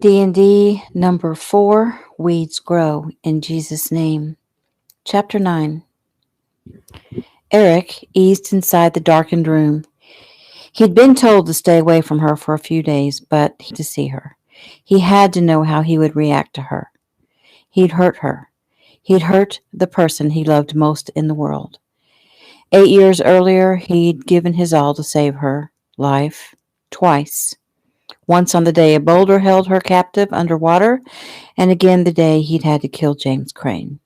DND number 4, Weeds Grow in Jesus' Name. Chapter 9. Eric eased inside the darkened room. He'd been told to stay away from her for a few days, but he had to see her. He had to know how he would react to her. He'd hurt her. He'd hurt the person he loved most in the world. 8 years earlier, he'd given his all to save her life twice. Once on the day a boulder held her captive underwater, and again the day he'd had to kill James Crane.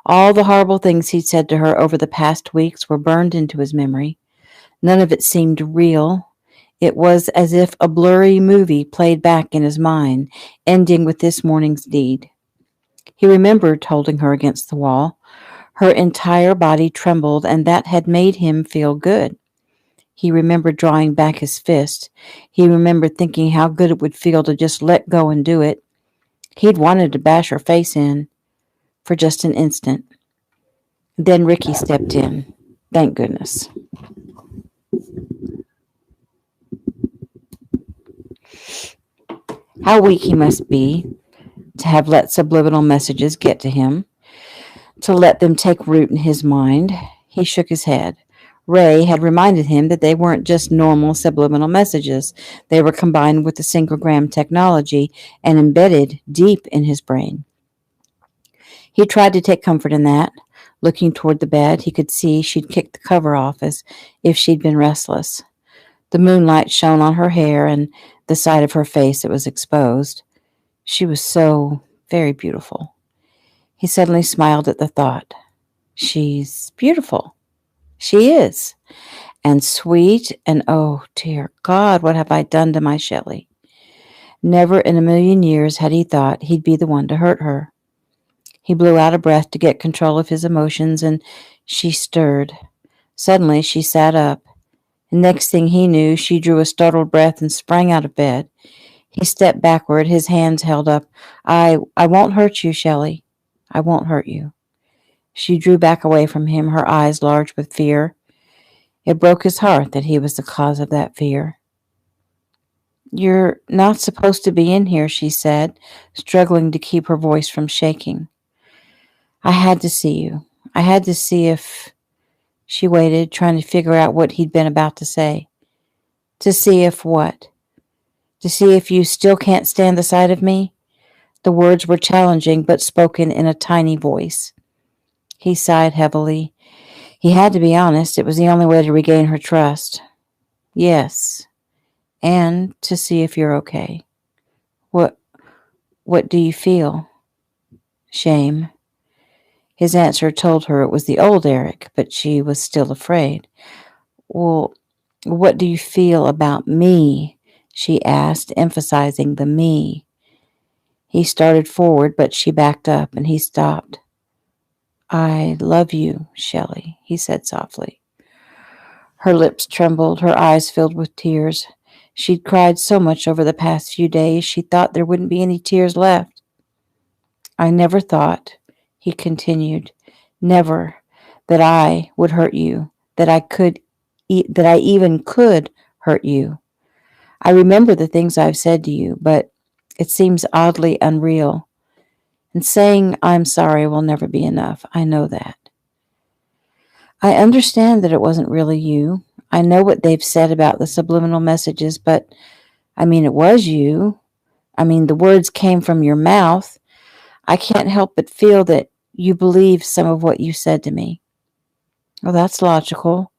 All the horrible things he'd said to her over the past weeks were burned into his memory. None of it seemed real. It was as if a blurry movie played back in his mind, ending with this morning's deed. He remembered holding her against the wall. Her entire body trembled, and that had made him feel good. He remembered drawing back his fist. He remembered thinking how good it would feel to just let go and do it. He'd wanted to bash her face in for just an instant. Then Ricky stepped in. Thank goodness. How weak he must be to have let subliminal messages get to him, to let them take root in his mind. He shook his head. Ray had reminded him that they weren't just normal subliminal messages. They were combined with the synchrogram technology and embedded deep in his brain. He tried to take comfort in that. Looking toward the bed, he could see she'd kicked the cover off as if she'd been restless. The moonlight shone on her hair and the side of her face that was exposed. She was so very beautiful. He suddenly smiled at the thought. She's beautiful. She is. And sweet, and oh, dear God, what have I done to my Shelley? Never in a million years had he thought he'd be the one to hurt her. He blew out a breath to get control of his emotions, and she stirred. Suddenly, she sat up. And next thing he knew, she drew a startled breath and sprang out of bed. He stepped backward, his hands held up. I won't hurt you, Shelley. I won't hurt you. She drew back away from him, her eyes large with fear. It broke his heart that he was the cause of that fear. You're not supposed to be in here, she said, struggling to keep her voice from shaking. I had to see you. I had to see if... She waited, trying to figure out what he'd been about to say. To see if what? To see if you still can't stand the sight of me? The words were challenging, but spoken in a tiny voice. He sighed heavily. He had to be honest. It was the only way to regain her trust. Yes. And to see if you're okay. What do you feel? Shame. His answer told her it was the old Eric, but she was still afraid. Well, what do you feel about me? She asked, emphasizing the me. He started forward, but she backed up, and he stopped. I love you, Shelley, he said softly. Her lips trembled, her eyes filled with tears. She'd cried so much over the past few days, she thought there wouldn't be any tears left. I never thought, he continued, never, that I would hurt you, that I even could hurt you. I remember the things I've said to you, but it seems oddly unreal. And saying I'm sorry will never be enough. I know that. I understand that it wasn't really you. I know what they've said about the subliminal messages, but it was you. The words came from your mouth. I can't help but feel that you believe some of what you said to me. Well, that's logical.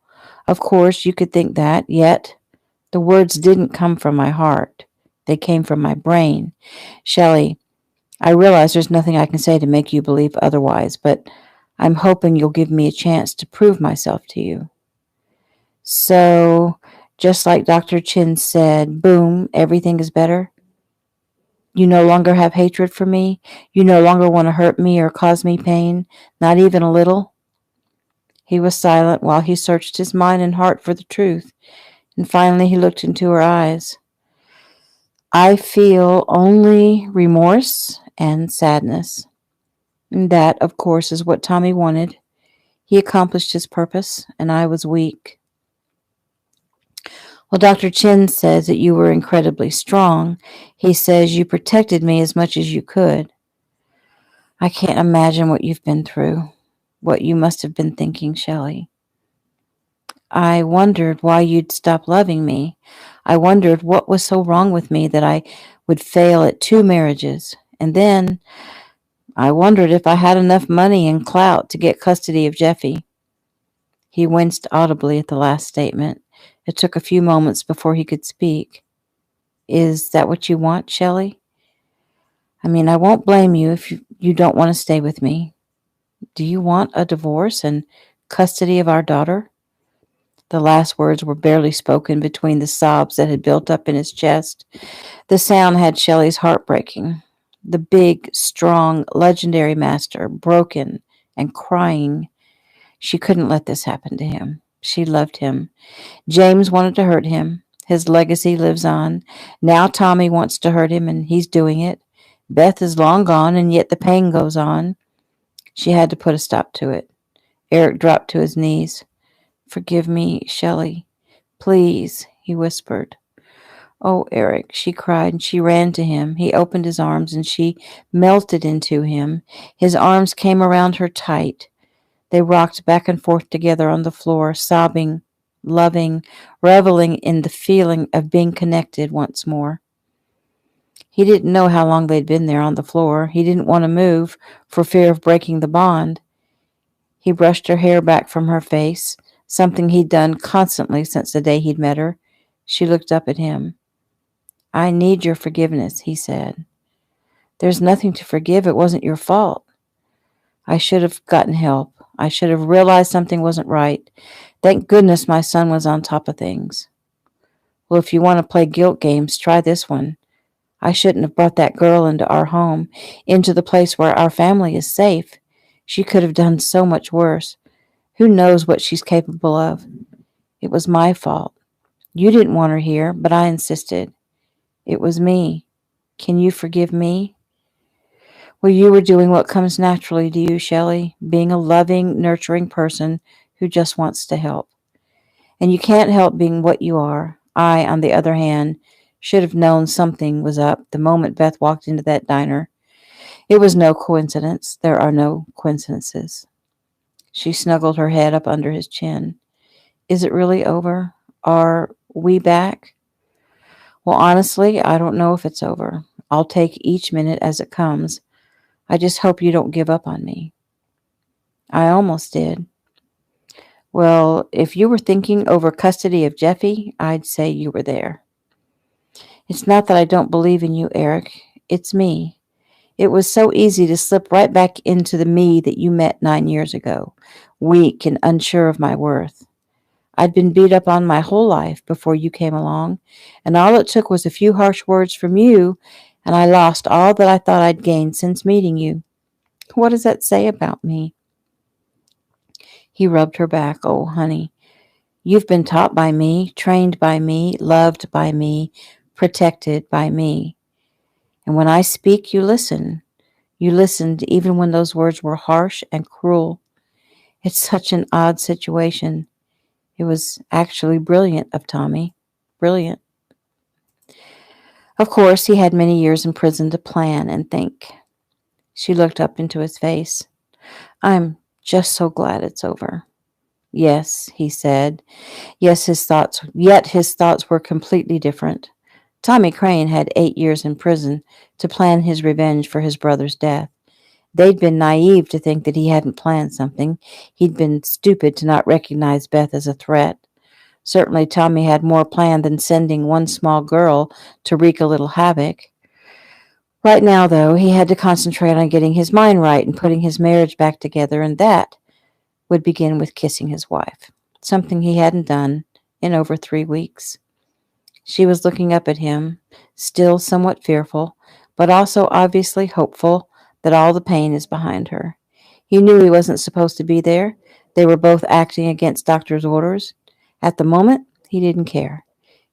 Of course, you could think that, yet the words didn't come from my heart. They came from my brain. Shelley, I realize there's nothing I can say to make you believe otherwise, but I'm hoping you'll give me a chance to prove myself to you. So, just like Dr. Chin said, boom, everything is better. You no longer have hatred for me. You no longer want to hurt me or cause me pain, not even a little. He was silent while he searched his mind and heart for the truth, and finally he looked into her eyes. I feel only remorse and sadness. And that, of course, is what Tommy wanted. He accomplished his purpose, and I was weak. Well, Dr. Chin says that you were incredibly strong. He says you protected me as much as you could. I can't imagine what you've been through, what you must have been thinking, Shelley. I wondered why you'd stop loving me. I wondered what was so wrong with me that I would fail at 2 marriages. And then I wondered if I had enough money and clout to get custody of Jeffy. He winced audibly at the last statement. It took a few moments before he could speak. Is that what you want, Shelley? I mean, I won't blame you if you don't want to stay with me. Do you want a divorce and custody of our daughter? The last words were barely spoken between the sobs that had built up in his chest. The sound had Shelley's heart breaking. The big, strong, legendary master, broken and crying. She couldn't let this happen to him. She loved him. James wanted to hurt him. His legacy lives on. Now Tommy wants to hurt him, and he's doing it. Beth is long gone, and yet the pain goes on. She had to put a stop to it. Eric dropped to his knees. Forgive me, Shelley. Please, he whispered. Oh, Eric, she cried, and she ran to him. He opened his arms, and she melted into him. His arms came around her tight. They rocked back and forth together on the floor, sobbing, loving, reveling in the feeling of being connected once more. He didn't know how long they'd been there on the floor. He didn't want to move for fear of breaking the bond. He brushed her hair back from her face, something he'd done constantly since the day he'd met her. She looked up at him. I need your forgiveness, he said. There's nothing to forgive. It wasn't your fault. I should have gotten help. I should have realized something wasn't right. Thank goodness my son was on top of things. Well, if you want to play guilt games, try this one. I shouldn't have brought that girl into our home, into the place where our family is safe. She could have done so much worse. Who knows what she's capable of? It was my fault. You didn't want her here, but I insisted. It was me. Can you forgive me? Well, you were doing what comes naturally to you, Shelley, being a loving, nurturing person who just wants to help. And you can't help being what you are. I, on the other hand, should have known something was up the moment Beth walked into that diner. It was no coincidence. There are no coincidences. She snuggled her head up under his chin. Is it really over? Are we back? Well, honestly, I don't know if it's over. I'll take each minute as it comes. I just hope you don't give up on me. I almost did. Well, if you were thinking over custody of Jeffy, I'd say you were there. It's not that I don't believe in you, Eric. It's me. It was so easy to slip right back into the me that you met 9 years ago, weak and unsure of my worth. I'd been beat up on my whole life before you came along, and all it took was a few harsh words from you, and I lost all that I thought I'd gained since meeting you. What does that say about me? He rubbed her back. Oh, honey, you've been taught by me, trained by me, loved by me, protected by me. And when I speak, you listen. You listened even when those words were harsh and cruel. It's such an odd situation. It was actually brilliant of Tommy. Brilliant. Of course, he had many years in prison to plan and think. She looked up into his face. I'm just so glad it's over. Yes, he said. Yet his thoughts were completely different. Tommy Crane had 8 years in prison to plan his revenge for his brother's death. They'd been naive to think that he hadn't planned something. He'd been stupid to not recognize Beth as a threat. Certainly Tommy had more planned than sending one small girl to wreak a little havoc. Right now, though, he had to concentrate on getting his mind right and putting his marriage back together, and that would begin with kissing his wife, something he hadn't done in over 3 weeks. She was looking up at him, still somewhat fearful, but also obviously hopeful that all the pain is behind her. He knew he wasn't supposed to be there. They were both acting against doctor's orders. At the moment, he didn't care.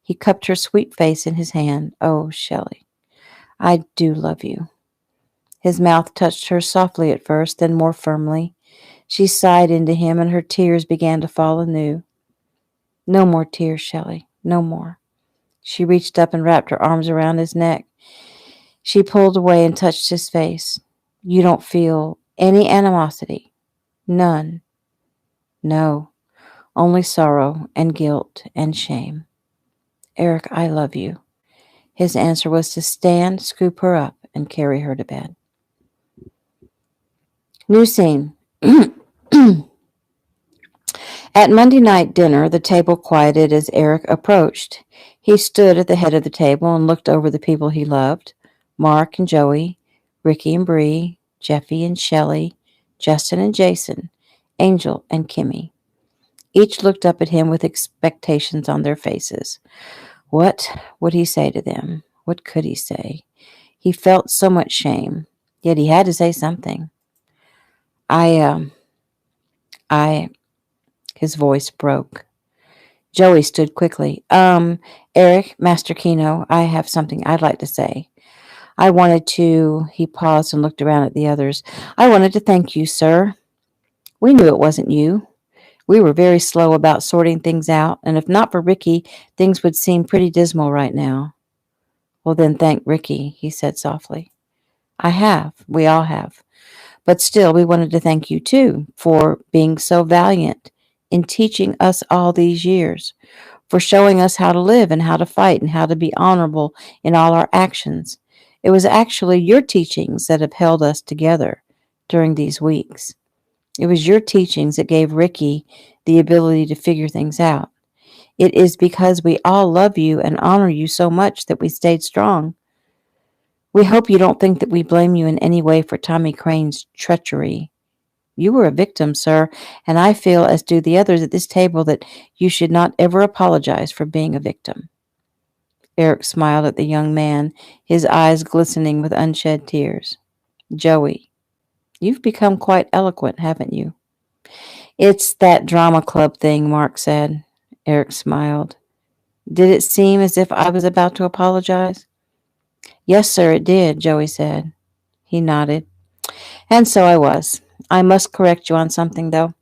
He cupped her sweet face in his hand. Oh, Shelley, I do love you. His mouth touched hers softly at first, then more firmly. She sighed into him, and her tears began to fall anew. No more tears, Shelley. No more. She reached up and wrapped her arms around his neck. She pulled away and touched his face. You don't feel any animosity? None. No. Only sorrow and guilt and shame. Eric, I love you. His answer was to stand, scoop her up, and carry her to bed. New scene. At Monday night dinner, the table quieted as Eric approached. He stood at the head of the table and looked over the people he loved. Mark and Joey, Ricky and Bree, Jeffy and Shelley, Justin and Jason, Angel and Kimmy. Each looked up at him with expectations on their faces. What would he say to them? What could he say? He felt so much shame, yet he had to say something. His voice broke. Joey stood quickly. Eric, Master Kino, I have something I'd like to say. He paused and looked around at the others. I wanted to thank you, sir. We knew it wasn't you. We were very slow about sorting things out, and if not for Ricky, things would seem pretty dismal right now. Well, then thank Ricky, he said softly. I have. We all have. But still, we wanted to thank you, too, for being so valiant in teaching us all these years, for showing us how to live and how to fight and how to be honorable in all our actions. It was actually your teachings that have held us together during these weeks. It was your teachings that gave Ricky the ability to figure things out. It is because we all love you and honor you so much that we stayed strong. We hope you don't think that we blame you in any way for Tommy Crane's treachery. You were a victim, sir, and I feel, as do the others at this table, that you should not ever apologize for being a victim. Eric smiled at the young man, his eyes glistening with unshed tears. Joey, you've become quite eloquent, haven't you? It's that drama club thing, Mark said. Eric smiled. Did it seem as if I was about to apologize? Yes, sir, it did, Joey said. He nodded. And so I was. I must correct you on something, though.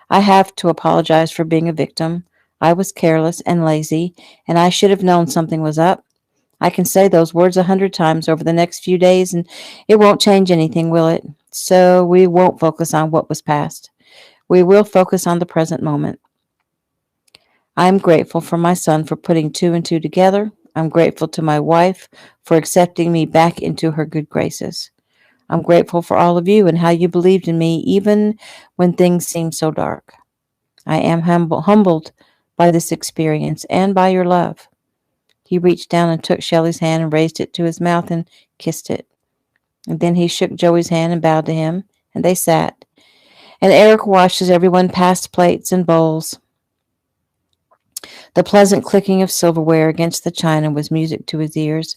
I have to apologize for being a victim. I was careless and lazy, and I should have known something was up. I can say those words 100 times over the next few days, and it won't change anything, will it? So we won't focus on what was past. We will focus on the present moment. I'm grateful for my son for putting two and two together. I'm grateful to my wife for accepting me back into her good graces. I'm grateful for all of you and how you believed in me even when things seemed so dark. I am humbled by this experience and by your love. He reached down and took Shelley's hand and raised it to his mouth and kissed it. And then he shook Joey's hand and bowed to him, and they sat. And Eric watched as everyone passed plates and bowls. The pleasant clicking of silverware against the china was music to his ears.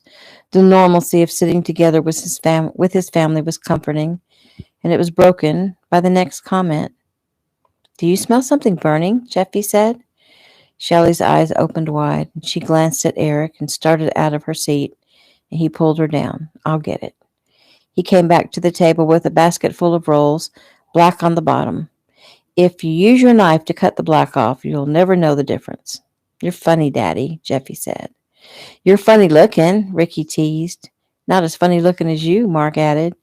The normalcy of sitting together with his family was comforting, and it was broken by the next comment. Do you smell something burning? Jeffy said. Shelley's eyes opened wide, and she glanced at Eric and started out of her seat, and he pulled her down. I'll get it. He came back to the table with a basket full of rolls, black on the bottom. If you use your knife to cut the black off, you'll never know the difference. You're funny, Daddy, Jeffy said. You're funny looking, Ricky teased. Not as funny looking as you, Mark added.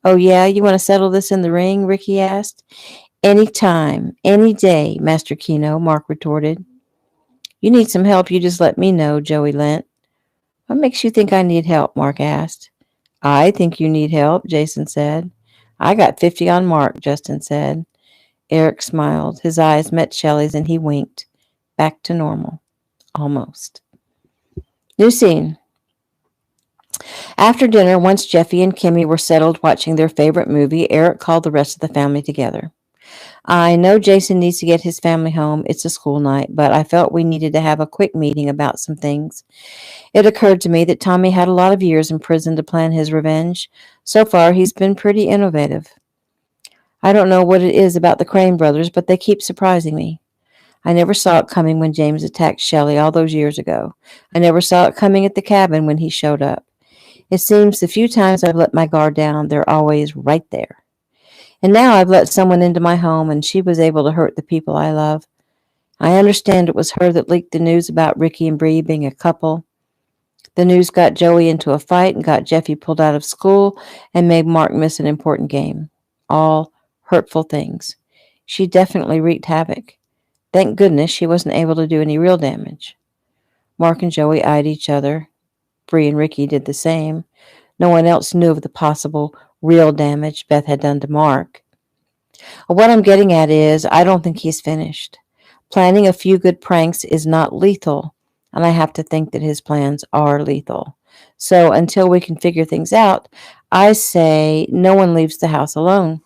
Oh, yeah, you want to settle this in the ring, Ricky asked. Any time, any day, Master Kino, Mark retorted. You need some help, you just let me know, Joey lent. What makes you think I need help, Mark asked. I think you need help, Jason said. I got 50 on Mark, Justin said. Eric smiled. His eyes met Shelley's and he winked. Back to normal. Almost. New scene. After dinner, once Jeffy and Kimmy were settled watching their favorite movie, Eric called the rest of the family together. I know Jason needs to get his family home. It's a school night, but I felt we needed to have a quick meeting about some things. It occurred to me that Tommy had a lot of years in prison to plan his revenge. So far, he's been pretty innovative. I don't know what it is about the Crane brothers, but they keep surprising me. I never saw it coming when James attacked Shelley all those years ago. I never saw it coming at the cabin when he showed up. It seems the few times I've let my guard down, they're always right there. And now I've let someone into my home, and she was able to hurt the people I love. I understand it was her that leaked the news about Ricky and Bree being a couple. The news got Joey into a fight and got Jeffy pulled out of school and made Mark miss an important game. All hurtful things. She definitely wreaked havoc. Thank goodness she wasn't able to do any real damage. Mark and Joey eyed each other. Bree and Ricky did the same. No one else knew of the possible real damage Beth had done to Mark. What I'm getting at is, I don't think he's finished. Planning a few good pranks is not lethal, and I have to think that his plans are lethal. So until we can figure things out, I say no one leaves the house alone.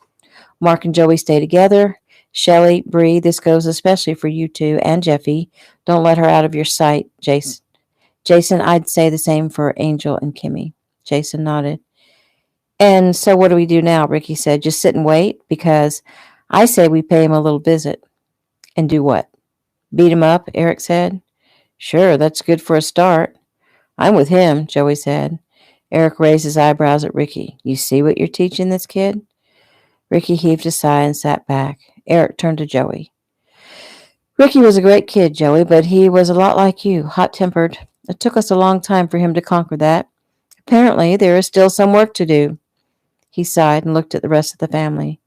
Mark and Joey stay together. Shelley, Bree, this goes especially for you two and Jeffy. Don't let her out of your sight, Jason. Jason, I'd say the same for Angel and Kimmy. Jason nodded. And so what do we do now? Ricky said. Just sit and wait? Because I say we pay him a little visit. And do what? Beat him up, Eric said. Sure, that's good for a start. I'm with him, Joey said. Eric raised his eyebrows at Ricky. You see what you're teaching this kid? Ricky heaved a sigh and sat back. Eric turned to Joey. Ricky was a great kid, Joey, but he was a lot like you, hot-tempered. It took us a long time for him to conquer that. Apparently, there is still some work to do. He sighed and looked at the rest of the family.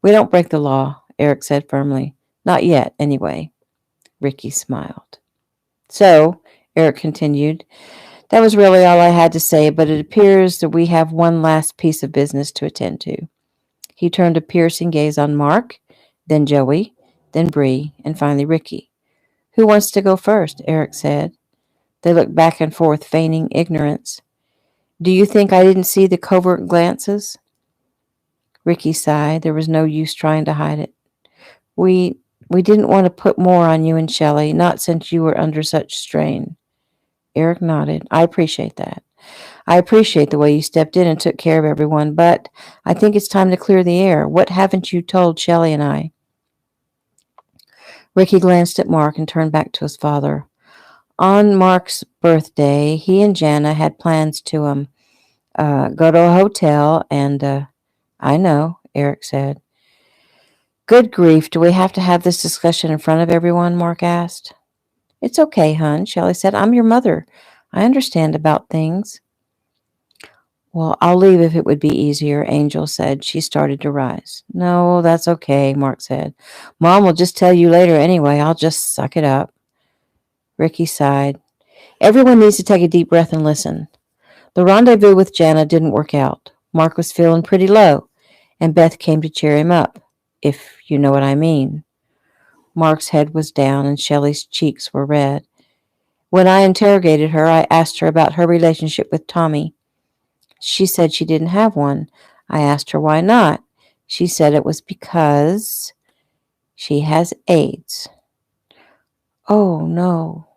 We don't break the law, Eric said firmly. Not yet, anyway. Ricky smiled. So, Eric continued, that was really all I had to say, but it appears that we have one last piece of business to attend to. He turned a piercing gaze on Mark, then Joey, then Bree, and finally Ricky. Who wants to go first? Eric said. They looked back and forth, feigning ignorance. Do you think I didn't see the covert glances? Ricky sighed. There was no use trying to hide it. We didn't want to put more on you and Shelley, not since you were under such strain. Eric nodded. I appreciate that. I appreciate the way you stepped in and took care of everyone, but I think it's time to clear the air. What haven't you told Shelley and I? Ricky glanced at Mark and turned back to his father. On Mark's birthday, he and Jana had plans to go to a hotel and I know, Eric said. Good grief, do we have to have this discussion in front of everyone? Mark asked. It's okay, hon, Shelley said. I'm your mother. I understand about things. Well, I'll leave if it would be easier, Angel said. She started to rise. No, that's okay, Mark said. Mom will just tell you later anyway. I'll just suck it up. Ricky sighed. Everyone needs to take a deep breath and listen. The rendezvous with Jana didn't work out. Mark was feeling pretty low, and Beth came to cheer him up, if you know what I mean. Mark's head was down and Shelley's cheeks were red. When I interrogated her, I asked her about her relationship with Tommy. She said she didn't have one. I asked her why not. She said it was because she has AIDS. Oh, no.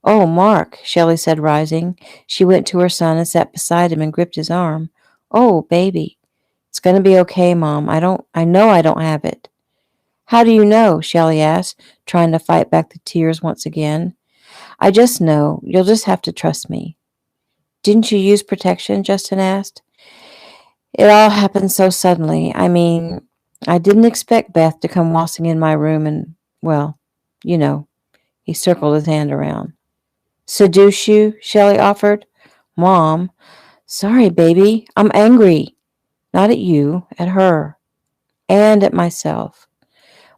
Oh, Mark, Shelley said, rising. She went to her son and sat beside him and gripped his arm. Oh, baby. It's going to be okay, Mom. I know I don't have it. How do you know? Shelley asked, trying to fight back the tears once again. I just know. You'll just have to trust me. Didn't you use protection? Justin asked. It all happened so suddenly. I mean, I didn't expect Beth to come waltzing in my room and, well, you know. He circled his hand around. Seduce you? Shelley offered. Mom, sorry, baby. I'm angry. Not at you, at her. And at myself.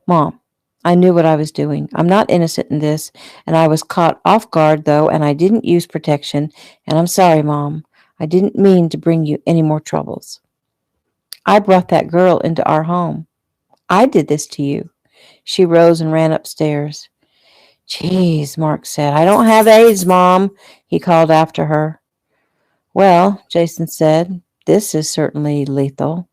Mom, I knew what I was doing. I'm not innocent in this, and I was caught off guard, though, and I didn't use protection, and I'm sorry, Mom. I didn't mean to bring you any more troubles. I brought that girl into our home. I did this to you. She rose and ran upstairs. Geez, Mark said. I don't have AIDS, Mom, he called after her. Well, Jason said, this is certainly lethal.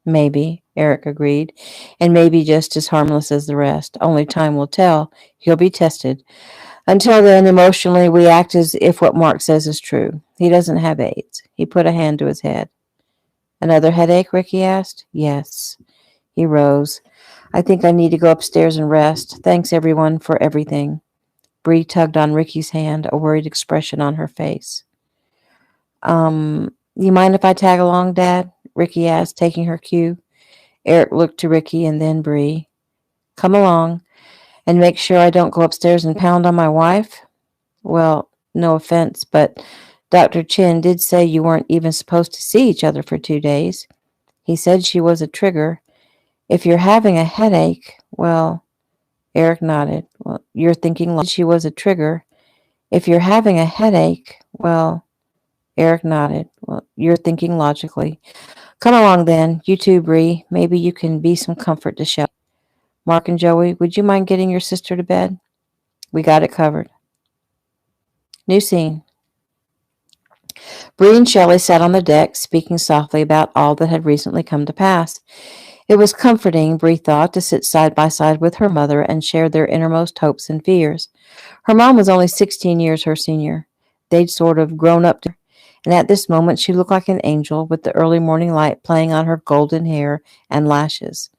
Maybe, Eric agreed, and maybe just as harmless as the rest. Only time will tell. He'll be tested. Until then, emotionally, we act as if what Mark says is true. He doesn't have AIDS. He put a hand to his head. Another headache? Ricky asked. Yes. He rose. I think I need to go upstairs and rest. Thanks, everyone, for everything. Bree tugged on Ricky's hand, a worried expression on her face. You mind if I tag along, Dad? Ricky asked, taking her cue. Eric looked to Ricky and then Bree. Come along. And make sure I don't go upstairs and pound on my wife? Well, no offense, but Dr. Chin did say you weren't even supposed to see each other for 2 days. He said she was a trigger. If you're having a headache, well, Eric nodded. Well, you're thinking she was a trigger. If you're having a headache, well, Eric nodded. Well, you're thinking logically. Come along then, you too, Bree. Maybe you can be some comfort to Shelley. Mark and Joey, would you mind getting your sister to bed? We got it covered. New scene. Bree and Shelley sat on the deck, speaking softly about all that had recently come to pass. It was comforting, Bree thought, to sit side by side with her mother and share their innermost hopes and fears. Her mom was only 16 years her senior. They'd sort of grown up together, and at this moment she looked like an angel with the early morning light playing on her golden hair and lashes.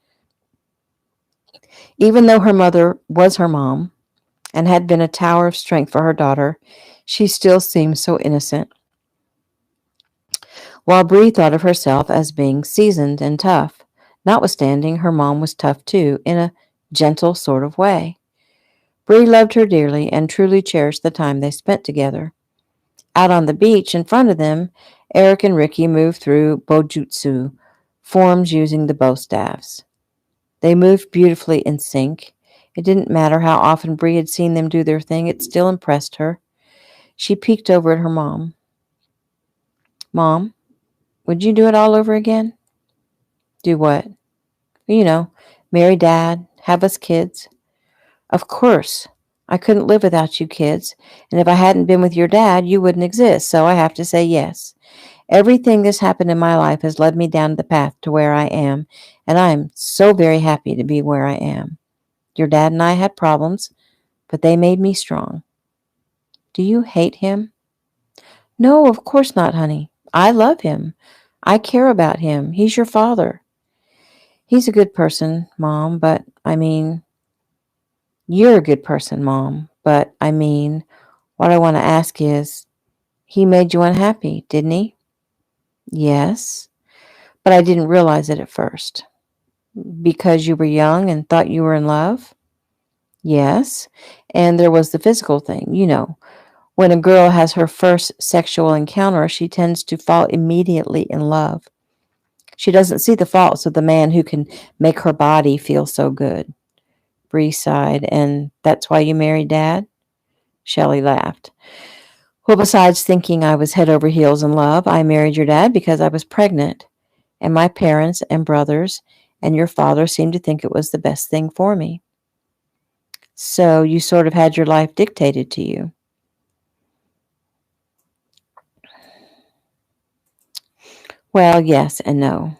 Even though her mother was her mom and had been a tower of strength for her daughter, she still seemed so innocent. While Bree thought of herself as being seasoned and tough, notwithstanding her mom was tough too, in a gentle sort of way. Bree loved her dearly and truly cherished the time they spent together. Out on the beach in front of them, Eric and Ricky moved through bojutsu, forms using the bow staffs. They moved beautifully in sync. It didn't matter how often Bree had seen them do their thing, it still impressed her. She peeked over at her mom. Mom, would you do it all over again? Do what? You know, marry Dad, have us kids. Of course. I couldn't live without you kids, and if I hadn't been with your dad, you wouldn't exist, so I have to say yes. Everything that's happened in my life has led me down the path to where I am, and I am so very happy to be where I am. Your dad and I had problems, but they made me strong. Do you hate him? No, of course not, honey. I love him. I care about him. He's your father. He's a good person, Mom, but you're a good person, Mom, but what I want to ask is, he made you unhappy, didn't he? Yes, but I didn't realize it at first. Because you were young and thought you were in love? Yes, and there was the physical thing, When a girl has her first sexual encounter, she tends to fall immediately in love. She doesn't see the faults of the man who can make her body feel so good. Bree sighed. And that's why you married Dad? Shelley laughed. Well, besides thinking I was head over heels in love, I married your dad because I was pregnant, and my parents and brothers and your father seemed to think it was the best thing for me. So you sort of had your life dictated to you. Well, yes and no.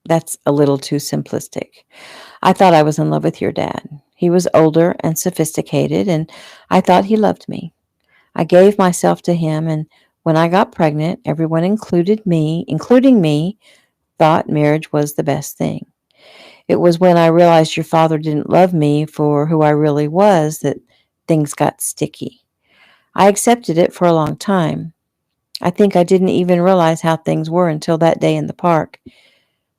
That's a little too simplistic. I thought I was in love with your dad. He was older and sophisticated, and I thought he loved me. I gave myself to him, and when I got pregnant, everyone including me, thought marriage was the best thing. It was when I realized your father didn't love me for who I really was that things got sticky. I accepted it for a long time. I think I didn't even realize how things were until that day in the park.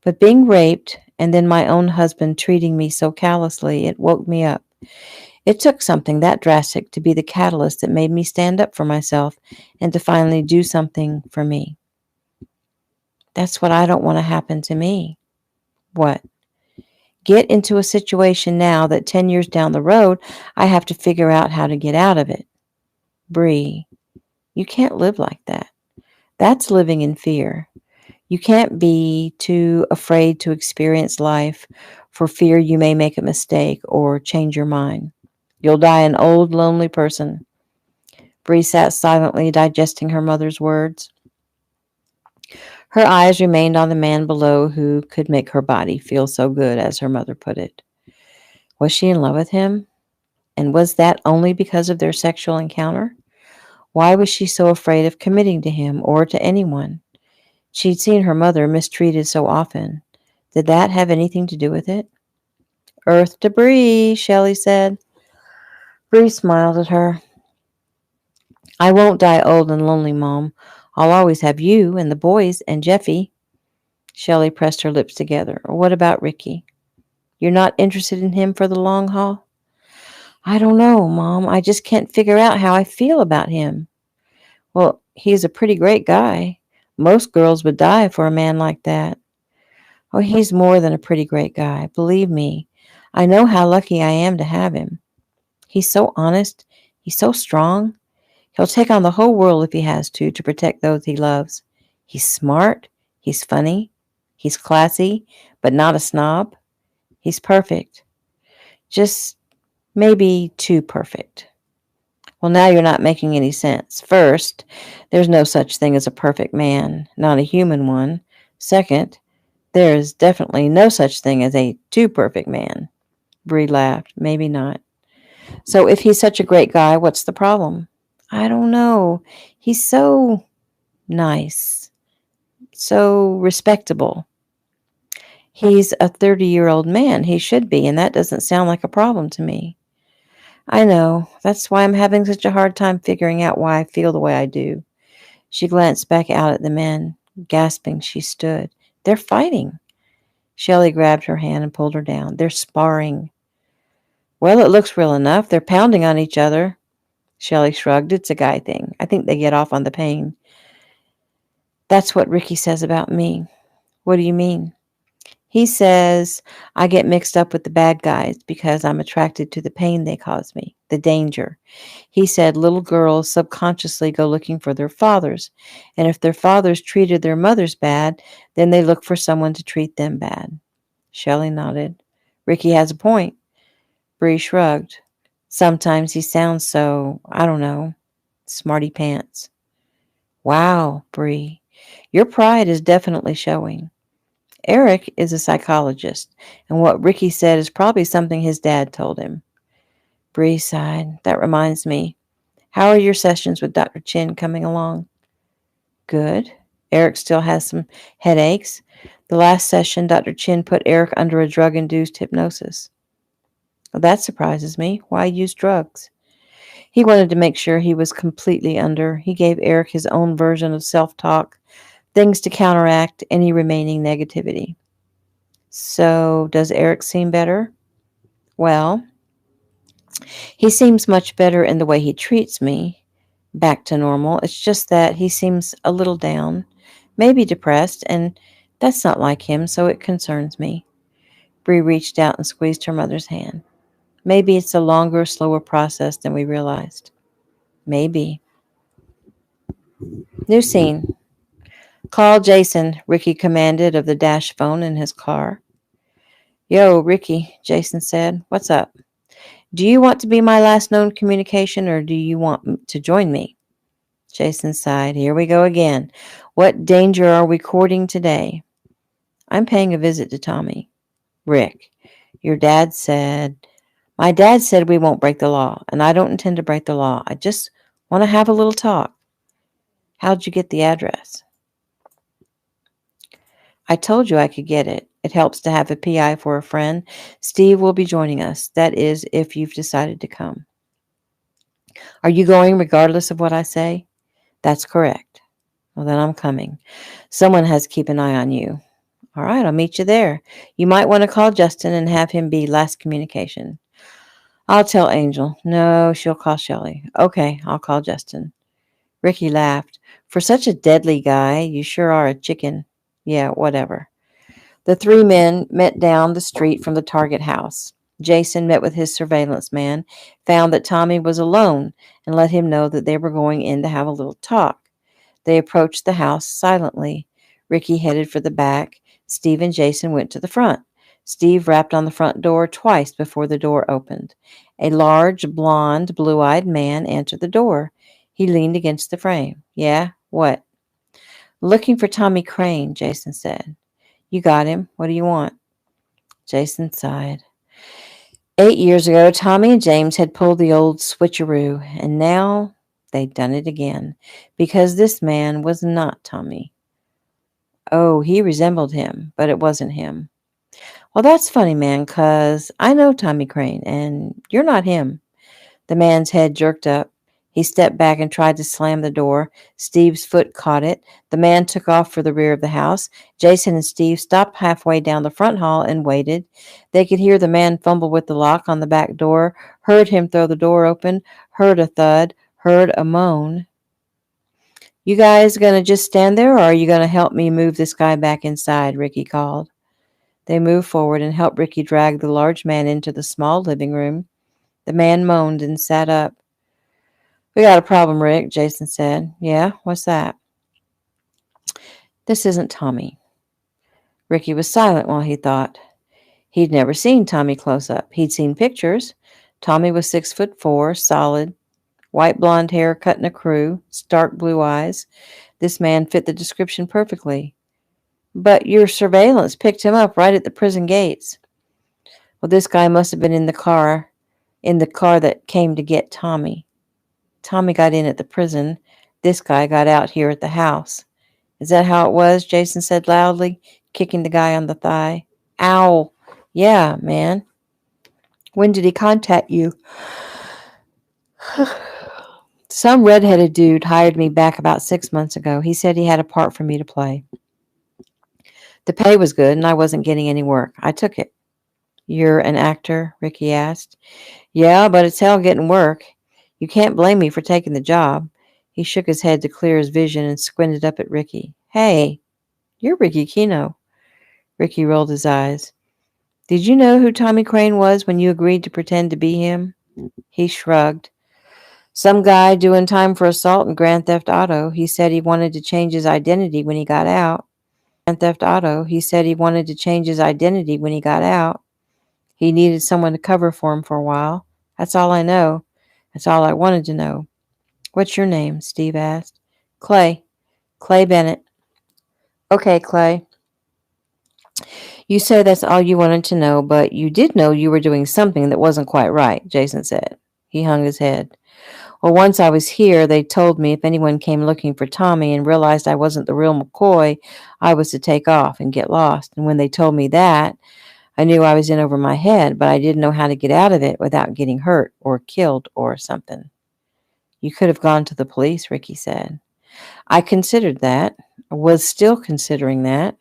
But being raped and then my own husband treating me so callously, it woke me up. It took something that drastic to be the catalyst that made me stand up for myself and to finally do something for me. That's what I don't want to happen to me. What? Get into a situation now that 10 years down the road, I have to figure out how to get out of it. Bree, you can't live like that. That's living in fear. You can't be too afraid to experience life for fear you may make a mistake or change your mind. You'll die an old, lonely person. Bree sat silently, digesting her mother's words. Her eyes remained on the man below who could make her body feel so good, as her mother put it. Was she in love with him? And was that only because of their sexual encounter? Why was she so afraid of committing to him or to anyone? She'd seen her mother mistreated so often. Did that have anything to do with it? Earth to Bree, Shelley said. Bree smiled at her. I won't die old and lonely, Mom. I'll always have you and the boys and Jeffy. Shelley pressed her lips together. What about Ricky? You're not interested in him for the long haul? I don't know, Mom. I just can't figure out how I feel about him. Well, he's a pretty great guy. Most girls would die for a man like that. Oh, he's more than a pretty great guy. Believe me, I know how lucky I am to have him. He's so honest. He's so strong. He'll take on the whole world if he has to protect those he loves. He's smart. He's funny. He's classy, but not a snob. He's perfect. Just maybe too perfect. Well, now you're not making any sense. First, there's no such thing as a perfect man, not a human one. Second, there is definitely no such thing as a too perfect man. Bree laughed. Maybe not. So if he's such a great guy, what's the problem? I don't know. He's so nice, so respectable. He's a 30-year-old man. He should be, and that doesn't sound like a problem to me. I know. That's why I'm having such a hard time figuring out why I feel the way I do. She glanced back out at the men. Gasping, she stood. They're fighting. Shelley grabbed her hand and pulled her down. They're sparring. Well, it looks real enough. They're pounding on each other. Shelley shrugged. It's a guy thing. I think they get off on the pain. That's what Ricky says about me. What do you mean? He says I get mixed up with the bad guys because I'm attracted to the pain they cause me, the danger. He said little girls subconsciously go looking for their fathers, and if their fathers treated their mothers bad, then they look for someone to treat them bad. Shelley nodded. Ricky has a point. Bree shrugged. Sometimes he sounds so, I don't know, smarty pants. Wow, Bree, your pride is definitely showing. Eric is a psychologist, and what Ricky said is probably something his dad told him. Bree sighed. That reminds me. How are your sessions with Dr. Chin coming along? Good. Eric still has some headaches. The last session, Dr. Chin put Eric under a drug-induced hypnosis. Well, that surprises me. Why use drugs? He wanted to make sure he was completely under. He gave Eric his own version of self-talk, things to counteract any remaining negativity. So, does Eric seem better? Well, he seems much better in the way he treats me. Back to normal. It's just that he seems a little down, maybe depressed, and that's not like him, so it concerns me. Bree reached out and squeezed her mother's hand. Maybe it's a longer, slower process than we realized. Maybe. New scene. Call Jason, Ricky commanded of the dash phone in his car. Yo, Ricky, Jason said. What's up? Do you want to be my last known communication, or do you want to join me? Jason sighed. Here we go again. What danger are we courting today? I'm paying a visit to Tommy. Rick, your dad said... My dad said we won't break the law, and I don't intend to break the law. I just want to have a little talk. How'd you get the address? I told you I could get it. It helps to have a PI for a friend. Steve will be joining us. That is, if you've decided to come. Are you going regardless of what I say? That's correct. Well, then I'm coming. Someone has to keep an eye on you. All right, I'll meet you there. You might want to call Justin and have him be last communication. I'll tell Angel. No, she'll call Shelley. Okay, I'll call Justin. Ricky laughed. For such a deadly guy, you sure are a chicken. Yeah, whatever. The three men met down the street from the Target house. Jason met with his surveillance man, found that Tommy was alone, and let him know that they were going in to have a little talk. They approached the house silently. Ricky headed for the back. Steve and Jason went to the front. Steve rapped on the front door twice before the door opened. A large, blond, blue-eyed man answered the door. He leaned against the frame. Yeah? What? Looking for Tommy Crane, Jason said. You got him. What do you want? Jason sighed. 8 years ago, Tommy and James had pulled the old switcheroo, and now they'd done it again, because this man was not Tommy. Oh, he resembled him, but it wasn't him. Well, that's funny, man, 'cause I know Tommy Crane, and you're not him. The man's head jerked up. He stepped back and tried to slam the door. Steve's foot caught it. The man took off for the rear of the house. Jason and Steve stopped halfway down the front hall and waited. They could hear the man fumble with the lock on the back door, heard him throw the door open, heard a thud, heard a moan. "You guys gonna just stand there, or are you gonna help me move this guy back inside?" Ricky called. They moved forward and helped Ricky drag the large man into the small living room. The man moaned and sat up. "We got a problem, Rick," Jason said. "Yeah? What's that?" "This isn't Tommy." Ricky was silent while he thought. He'd never seen Tommy close up. He'd seen pictures. Tommy was 6'4", solid, white blonde hair cut in a crew, stark blue eyes. This man fit the description perfectly. "But your surveillance picked him up right at the prison gates." "Well, this guy must have been in the car that came to get Tommy. Tommy got in at the prison. This guy got out here at the house." "Is that how it was?" Jason said loudly, kicking the guy on the thigh. "Ow! Yeah, man." "When did he contact you?" "Some red-headed dude hired me back about 6 months ago. He said he had a part for me to play. The pay was good, and I wasn't getting any work. I took it." "You're an actor?" Ricky asked. "Yeah, but it's hell getting work. You can't blame me for taking the job." He shook his head to clear his vision and squinted up at Ricky. "Hey, you're Ricky Kino." Ricky rolled his eyes. "Did you know who Tommy Crane was when you agreed to pretend to be him?" He shrugged. "Some guy doing time for assault and grand theft auto. He said he wanted to change his identity when he got out. He needed someone to cover for him for a while. That's all I know. That's all I wanted to know." "What's your name?" Steve asked. "Clay. Clay Bennett." "Okay, Clay. You say that's all you wanted to know, but you did know you were doing something that wasn't quite right," Jason said. He hung his head. "Well, once I was here, they told me if anyone came looking for Tommy and realized I wasn't the real McCoy, I was to take off and get lost. And when they told me that, I knew I was in over my head, but I didn't know how to get out of it without getting hurt or killed or something." "You could have gone to the police," Ricky said. "I considered that. I was still considering that.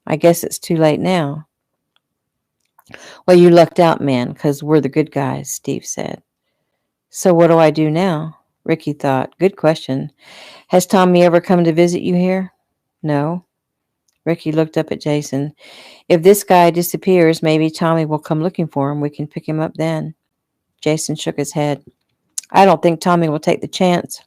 I guess it's too late now." "Well, you lucked out, man, 'cause we're the good guys," Steve said. "So what do I do now?" Ricky thought. Good question. "Has Tommy ever come to visit you here?" "No." Ricky looked up at Jason. "If this guy disappears, maybe Tommy will come looking for him. We can pick him up then." Jason shook his head. "I don't think Tommy will take the chance.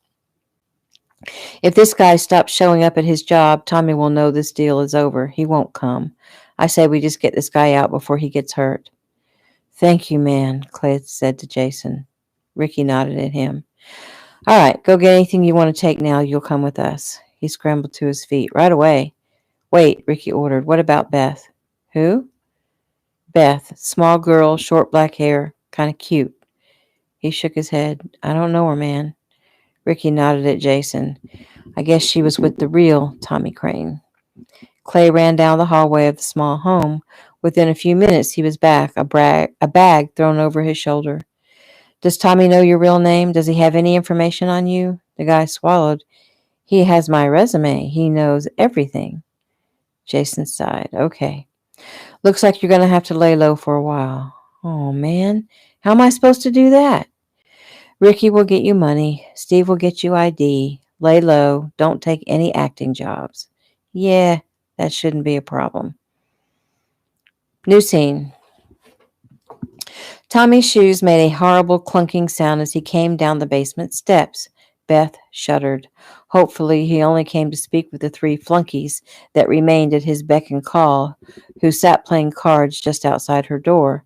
If this guy stops showing up at his job, Tommy will know this deal is over. He won't come. I say we just get this guy out before he gets hurt." "Thank you, man," Clay said to Jason. Ricky nodded at him. "All right, go get anything you want to take now. You'll come with us." He scrambled to his feet. "Right away." "Wait," Ricky ordered. "What about Beth?" "Who?" "Beth. Small girl, short black hair. Kind of cute." He shook his head. "I don't know her, man." Ricky nodded at Jason. "I guess she was with the real Tommy Crane." Clay ran down the hallway of the small home. Within a few minutes, he was back, a bag thrown over his shoulder. "Does Tommy know your real name? Does he have any information on you?" The guy swallowed. "He has my resume. He knows everything." Jason sighed. "Okay. Looks like you're going to have to lay low for a while." "Oh, man. How am I supposed to do that?" "Ricky will get you money. Steve will get you ID. Lay low. Don't take any acting jobs." "Yeah, that shouldn't be a problem." New scene. Tommy's shoes made a horrible clunking sound as he came down the basement steps. Beth shuddered. Hopefully he only came to speak with the three flunkies that remained at his beck and call, who sat playing cards just outside her door.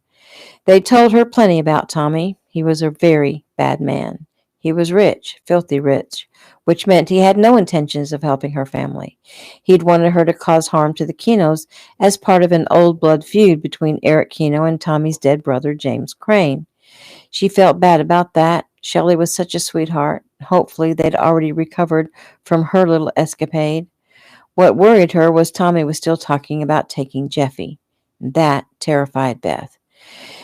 They told her plenty about Tommy. He was a very bad man. He was rich, filthy rich, which meant he had no intentions of helping her family. He'd wanted her to cause harm to the Kinos as part of an old blood feud between Eric Kino and Tommy's dead brother, James Crane. She felt bad about that. Shelley was such a sweetheart. Hopefully they'd already recovered from her little escapade. What worried her was Tommy was still talking about taking Jeffy. That terrified Beth.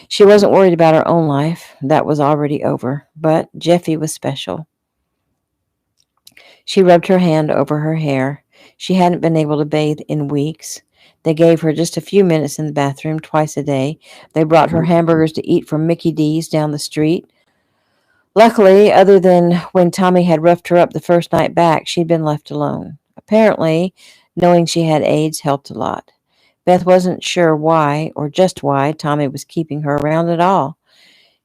She wasn't worried about her own life. That was already over. But Jeffy was special. She rubbed her hand over her hair. She hadn't been able to bathe in weeks. They gave her just a few minutes in the bathroom twice a day. They brought her hamburgers to eat from Mickey D's down the street. Luckily, other than when Tommy had roughed her up the first night back, she'd been left alone. Apparently, knowing she had AIDS helped a lot. Beth wasn't sure why, or just why, Tommy was keeping her around at all.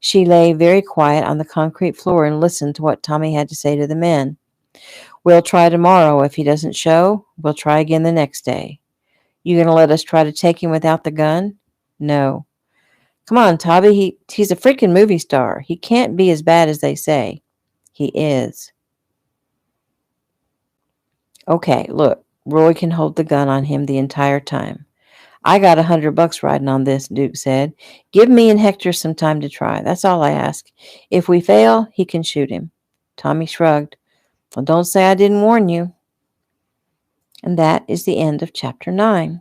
She lay very quiet on the concrete floor and listened to what Tommy had to say to the men. "We'll try tomorrow. If he doesn't show, we'll try again the next day." "You gonna let us try to take him without the gun?" "No." "Come on, Tommy. He's a freaking movie star. He can't be as bad as they say." "He is." "Okay, look. Roy can hold the gun on him the entire time." "I got $100 riding on this," Duke said. "Give me and Hector some time to try. That's all I ask. If we fail, he can shoot him." Tommy shrugged. "Well, don't say I didn't warn you." And that is the end of chapter 9.